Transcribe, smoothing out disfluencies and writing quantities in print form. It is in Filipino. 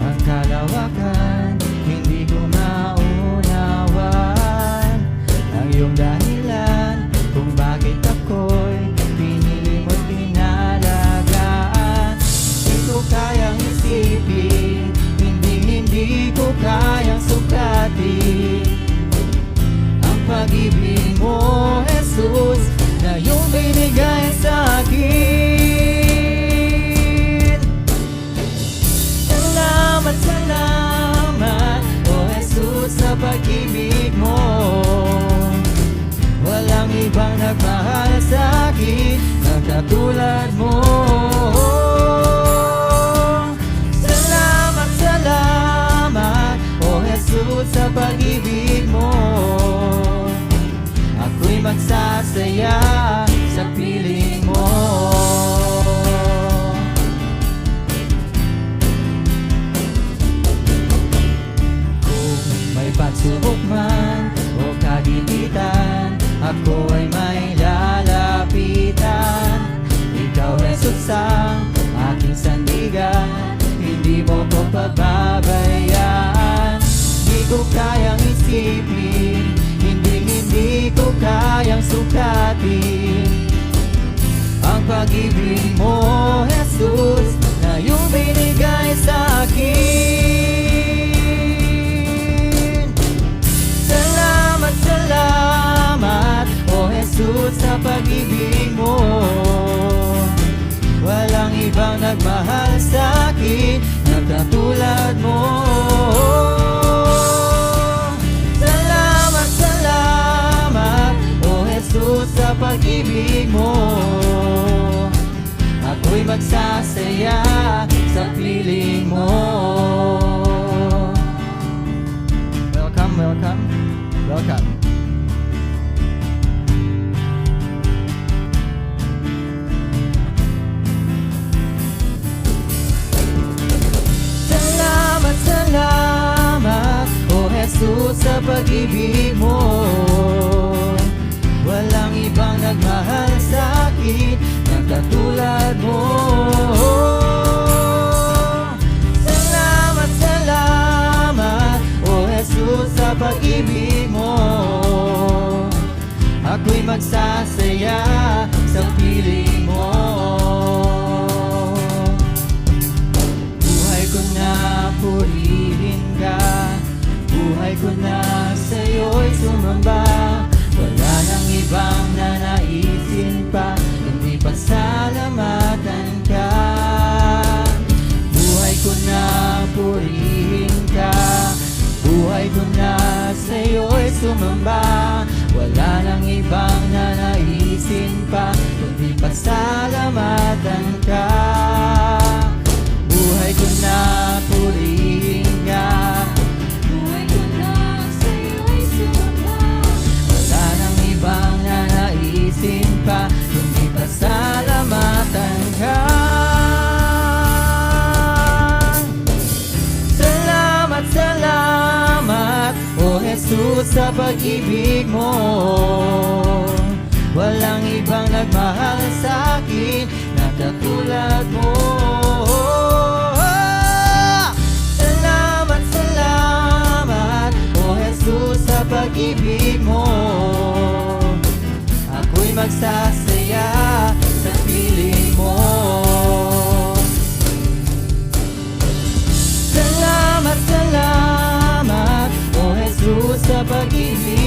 Ang kalawakan, hindi ko maunawan ang iyong dahilan kung bakit ako'y pinili mo't pinalagaan. Hindi ko kayang isipin, hindi ko kayang sukatin ang pag-ibig mo, Jesus, na iyong binigay sa akin. Salamat, oh Jesus, sa pag-ibig mo. Walang ibang nagmahal sa akin na katulad mo. Salamat, oh Jesus, sa pag-ibig mo. Ako'y magsasaya sa piling mo. Pagsubok man o kagilitan, ako ay may lalapitan. Ikaw, Jesus, ang aking sandigan, hindi mo ko pababayaan. Hindi ko kayang isipin, hindi ko kayang sukatin ang pag-ibig mo, Jesus, na iyong binigay sa akin. Salamat, oh Jesus, sa pag-ibig mo. Walang ibang nagmahal sa akin na katulad mo. Salamat, oh Jesus, sa pag-ibig mo. Ako'y magsasaya sa piling mo. Welcome, welcome. Welcome. Salamat, oh Jesus, sa pag-ibig mo. Walang ibang nagmahal sa akin na katulad mo. Salamat, oh Jesus, sa pag-ibig mo. Ako'y magsasaya sa piling mo. Buhay ko na purihin ka, buhay ko na sa'yo'y sumamba. Wala nang ibang nanaisin pa, hindi pa salamatan ka. Buhay ko na purihin ka, buhay ko na sa'yo'y sumamba. Wala nang ibang nanaisin pa, kundi pasalamatan ka. Buhay ko na purihin ka, buhay ko na sa'yo'y sumamba. Wala nang ibang nanaisin pa, kundi pasalamatan ka. Salamat, oh Jesus, sa pag-ibig mo. Walang ibang nagmahal sa akin na katulad mo. Salamat, oh Jesus, sa pag-ibig mo. Ako'y magsasaya sa piling mo. Salamat, oh Jesus, sa pag-ibig